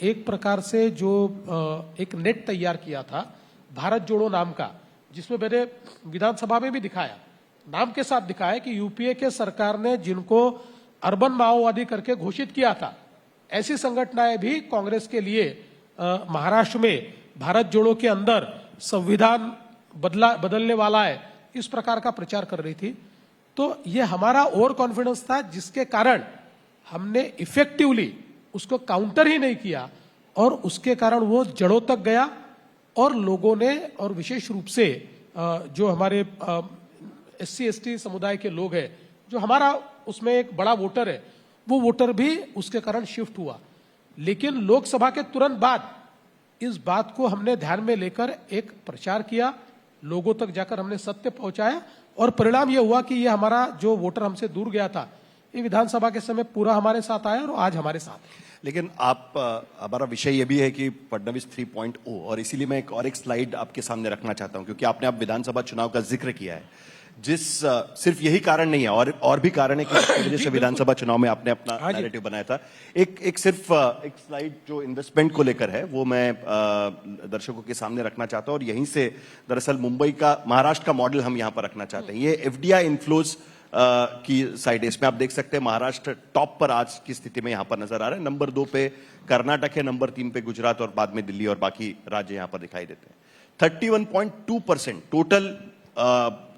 एक प्रकार से जो एक नेट तैयार किया था भारत जोड़ो नाम का, जिसमें मैंने विधानसभा में भी दिखाया, नाम के साथ दिखाया कि यूपीए के सरकार ने जिनको अर्बन माओवादी करके घोषित किया था, ऐसी संगठनाएं भी कांग्रेस के लिए महाराष्ट्र में भारत जोड़ो के अंदर संविधान बदलने वाला है, इस प्रकार का प्रचार कर रही थी। तो ये हमारा ओवर कॉन्फिडेंस था, जिसके कारण हमने इफेक्टिवली उसको काउंटर ही नहीं किया, और उसके कारण वो जड़ों तक गया। और लोगों ने, और विशेष रूप से जो हमारे SC ST समुदाय के लोग हैं, जो हमारा उसमें एक बड़ा वोटर है, वो वोटर भी उसके कारण शिफ्ट हुआ। लेकिन लोकसभा के तुरंत बाद इस बात को हमने ध्यान में लेकर एक प्रचार किया, लोगों तक जाकर हमने सत्य पहुंचाया, और परिणाम यह हुआ कि ये हमारा जो वोटर हमसे दूर गया था, ये विधानसभा के समय पूरा हमारे साथ आया और आज हमारे साथ है। लेकिन आप हमारा विषय ये भी है कि फडणवीस 3.0, और इसीलिए मैं एक स्लाइड आपके सामने रखना चाहता हूं, क्योंकि आपने अब विधानसभा चुनाव का जिक्र किया है, जिस सिर्फ यही कारण नहीं है, और भी कारण है कि जिसकी वजह से विधानसभा चुनाव में आपने अपना नैरेटिव बनाया था। एक स्लाइड जो इन्वेस्टमेंट को लेकर है, वो मैं दर्शकों के सामने रखना चाहता हूं, और यहीं से दरअसल महाराष्ट्र का मॉडल हम यहां पर रखना चाहते हैं। ये FDI इन्फ्लोज की साइड है। इसमें आप देख सकते हैं महाराष्ट्र टॉप पर आज की स्थिति में यहां पर नजर आ रहा है। नंबर 2 पे कर्नाटक है, नंबर 3 पे गुजरात, और बाद में दिल्ली और बाकी राज्य यहां पर दिखाई देते हैं। 31.2% टोटल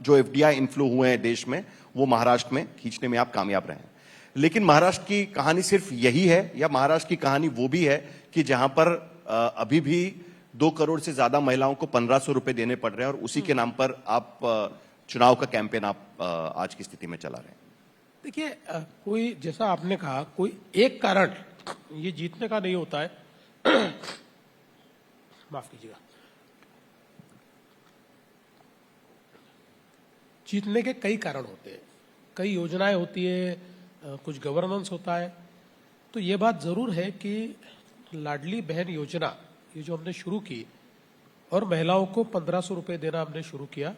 जो FDI इन्फ्लो हुए हैं देश में, वो महाराष्ट्र में खींचने में आप कामयाब रहे हैं। लेकिन महाराष्ट्र की कहानी सिर्फ यही है, या महाराष्ट्र की कहानी वो भी है कि जहां पर अभी भी 2 करोड़ से ज्यादा महिलाओं को 1500 रुपए देने पड़ रहे हैं, और उसी के नाम पर आप चुनाव का कैंपेन आप आज की स्थिति में चला रहे हैं। देखिए, कोई, जैसा आपने कहा, कोई एक कारण ये जीतने का नहीं होता है। माफ कीजिएगा, जीतने के कई कारण होते हैं, कई योजनाएं होती है, कुछ गवर्नेंस होता है। तो ये बात जरूर है कि लाडली बहन योजना, ये जो हमने शुरू की और महिलाओं को 1500 रुपए देना हमने शुरू किया,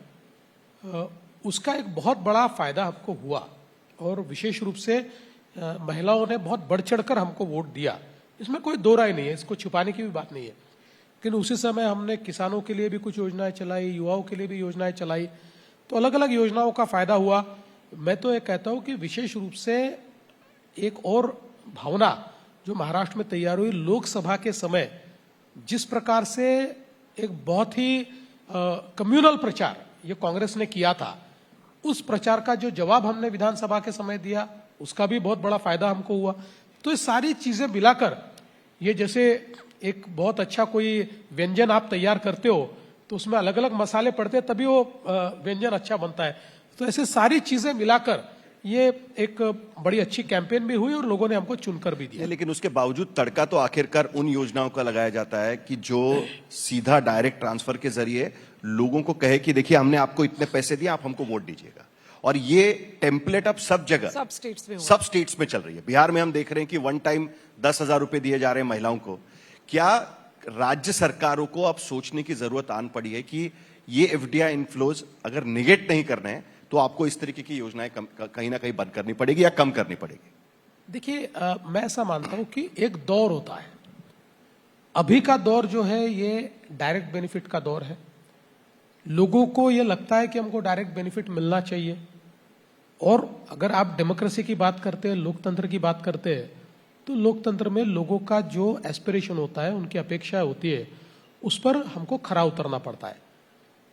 उसका एक बहुत बड़ा फायदा हमको हुआ, और विशेष रूप से महिलाओं ने बहुत बढ़ चढ़कर हमको वोट दिया। इसमें कोई दो राय नहीं है, इसको छुपाने की भी बात नहीं है। लेकिन उसी समय हमने किसानों के लिए भी कुछ योजनाएं चलाई, युवाओं के लिए भी योजनाएं चलाई, तो अलग अलग योजनाओं का फायदा हुआ। मैं तो ये कहता हूं कि विशेष रूप से एक और भावना जो महाराष्ट्र में तैयार हुई लोकसभा के समय, जिस प्रकार से एक बहुत ही कम्युनल प्रचार ये कांग्रेस ने किया था, उस प्रचार का जो जवाब हमने विधानसभा के समय दिया, उसका भी बहुत बड़ा फायदा हमको हुआ। तो ये सारी चीजें मिलाकर, ये जैसे एक बहुत अच्छा कोई व्यंजन आप तैयार करते हो तो उसमें अलग अलग मसाले पड़ते हैं, तभी वो व्यंजन अच्छा बनता है। तो ऐसे सारी चीजें मिलाकर ये एक बड़ी अच्छी कैंपेन भी हुई और लोगों ने हमको चुनकर भी दिया। लेकिन उसके बावजूद तड़का तो आखिरकार उन योजनाओं का लगाया जाता है कि जो सीधा डायरेक्ट ट्रांसफर के जरिए लोगों को कहे कि देखिए हमने आपको इतने पैसे दिए, आप हमको वोट दीजिएगा। और ये टेम्पलेट अब सब जगह, सब स्टेट्स में चल रही है। बिहार में हम देख रहे हैं कि वन टाइम 10,000 रुपए दिए जा रहे हैं महिलाओं को। क्या राज्य सरकारों को अब सोचने की जरूरत आन पड़ी है कि ये FDI इन्फ्लोज अगर निगेट नहीं करने हैं तो आपको इस तरीके की योजनाएं कहीं ना कहीं बंद करनी पड़ेगी या कम करनी पड़ेगी? देखिए मैं ऐसा मानता हूं कि एक दौर होता है। अभी का दौर जो है ये डायरेक्ट बेनिफिट का दौर है। लोगों को ये लगता है कि हमको डायरेक्ट बेनिफिट मिलना चाहिए, और अगर आप डेमोक्रेसी की बात करते हैं, लोकतंत्र की बात करते हैं, तो लोकतंत्र में लोगों का जो एस्पिरेशन होता है, उनकी अपेक्षाएं होती है, उस पर हमको खरा उतरना पड़ता है।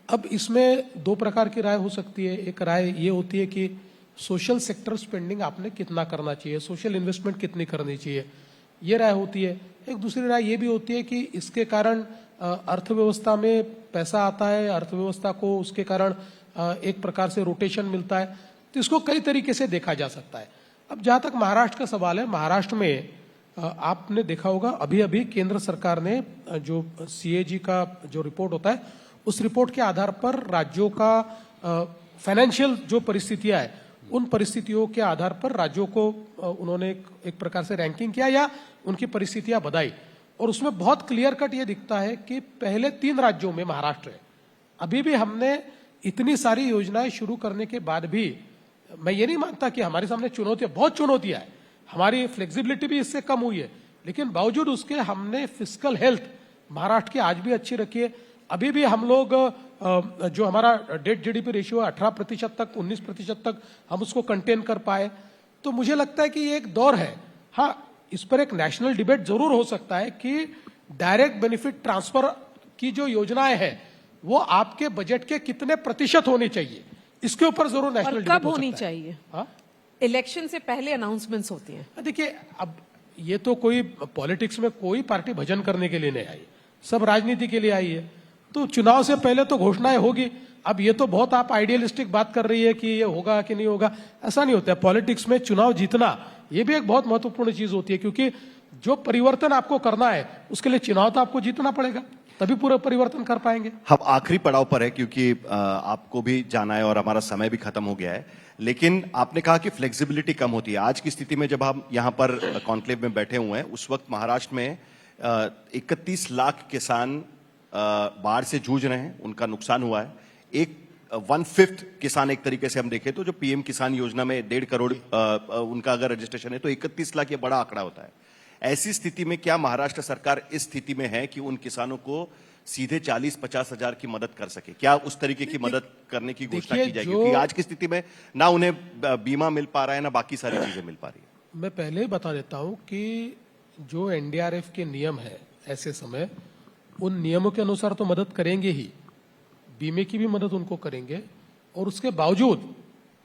अब इसमें दो प्रकार की राय हो सकती है। एक राय ये होती है कि सोशल सेक्टर स्पेंडिंग आपने कितना करना चाहिए, सोशल इन्वेस्टमेंट कितनी करनी चाहिए, ये राय होती है। एक दूसरी राय ये भी होती है कि इसके कारण अर्थव्यवस्था में पैसा आता है, अर्थव्यवस्था को उसके कारण एक प्रकार से रोटेशन मिलता है। तो इसको कई तरीके से देखा जा सकता है। अब जहां तक महाराष्ट्र का सवाल है, महाराष्ट्र में आपने देखा होगा अभी अभी केंद्र सरकार ने जो CAG का जो रिपोर्ट होता है, उस रिपोर्ट के आधार पर राज्यों का फाइनेंशियल जो परिस्थितियां है, उन परिस्थितियों के आधार पर राज्यों को उन्होंने एक प्रकार से रैंकिंग किया या उनकी परिस्थितियां बताई। और उसमें बहुत क्लियर कट ये दिखता है कि पहले 3 राज्यों में महाराष्ट्र है। अभी भी हमने इतनी सारी योजनाएं शुरू करने के बाद भी, मैं ये नहीं मानता कि हमारे सामने चुनौतियां, बहुत चुनौतियां है, हमारी फ्लेक्सिबिलिटी भी इससे कम हुई है, लेकिन बावजूद उसके हमने फिस्कल हेल्थ महाराष्ट्र की आज भी अच्छी रखी है। अभी भी हम लोग जो हमारा डेट GDP रेशियो 18% तक, 19% तक हम उसको कंटेन कर पाए। तो मुझे लगता है कि ये एक दौर है। हाँ, इस पर एक नेशनल डिबेट जरूर हो सकता है कि डायरेक्ट बेनिफिट ट्रांसफर की जो योजनाएं हैं वो आपके बजट के कितने प्रतिशत होने चाहिए, इसके ऊपर जरूर नेशनल और डिबेट कब हो होनी सकता है। चाहिए? हाँ? इलेक्शन से पहले अनाउंसमेंट्स होती हैं। देखिए, अब ये तो कोई पॉलिटिक्स में कोई पार्टी भजन करने के लिए नहीं आई, सब राजनीति के लिए आई है। तो चुनाव से पहले तो घोषणाएं होगी। अब ये तो बहुत आप आइडियलिस्टिक बात कर रही है कि ये होगा कि नहीं होगा, ऐसा नहीं होता है। पॉलिटिक्स में चुनाव जीतना ये भी एक बहुत महत्वपूर्ण चीज होती है, क्योंकि जो परिवर्तन आपको करना है उसके लिए चुनाव तो आपको जीतना पड़ेगा, तभी पूरा परिवर्तन कर पाएंगे। हम आखिरी पड़ाव पर है क्योंकि आपको भी जाना है और हमारा समय भी खत्म हो गया है। लेकिन आपने कहा कि फ्लेक्सिबिलिटी कम होती है। आज की स्थिति में जब हम यहाँ पर कॉन्क्लेव में बैठे हुए हैं, उस वक्त महाराष्ट्र में 31 लाख किसान बाढ़ से जूझ रहे हैं, उनका नुकसान हुआ है। 1/5 किसान, एक तरीके से हम देखें तो जो PM किसान योजना में 1.5 करोड़ उनका अगर रजिस्ट्रेशन है तो 31 लाख ये बड़ा आंकड़ा होता है। ऐसी स्थिति में क्या महाराष्ट्र सरकार इस स्थिति में है कि उन किसानों को सीधे 40-50 हजार की मदद कर सके? क्या उस तरीके की मदद करने की घोषणा की जाएगी? क्योंकि आज की स्थिति में ना उन्हें बीमा मिल पा रहा है, ना बाकी सारी चीजें मिल पा रही है। मैं पहले ही बता देता हूं कि जो NDRF के नियम है ऐसे समय, उन नियमों के अनुसार तो मदद करेंगे ही, बीमे की भी मदद उनको करेंगे, और उसके बावजूद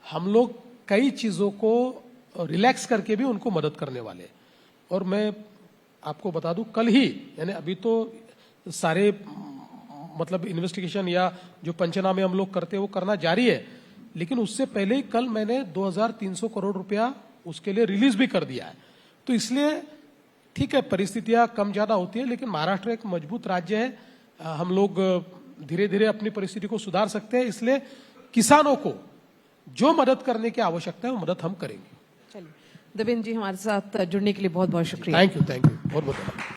हम लोग कई चीजों को रिलैक्स करके भी उनको मदद करने वाले। और मैं आपको बता दूं, कल ही, यानी अभी तो सारे मतलब इन्वेस्टिगेशन या जो पंचनामे हम लोग करते हैं वो करना जारी है, लेकिन उससे पहले ही कल मैंने 2300 करोड़ रुपया उसके लिए रिलीज भी कर दिया है। तो इसलिए ठीक है, परिस्थितियां कम ज्यादा होती है, लेकिन महाराष्ट्र एक मजबूत राज्य है। हम लोग धीरे धीरे अपनी परिस्थिति को सुधार सकते हैं। इसलिए किसानों को जो मदद करने की आवश्यकता है वो मदद हम करेंगे। चलिए, देवेंद्र जी हमारे साथ जुड़ने के लिए बहुत बहुत शुक्रिया। थैंक यू बहुत बहुत।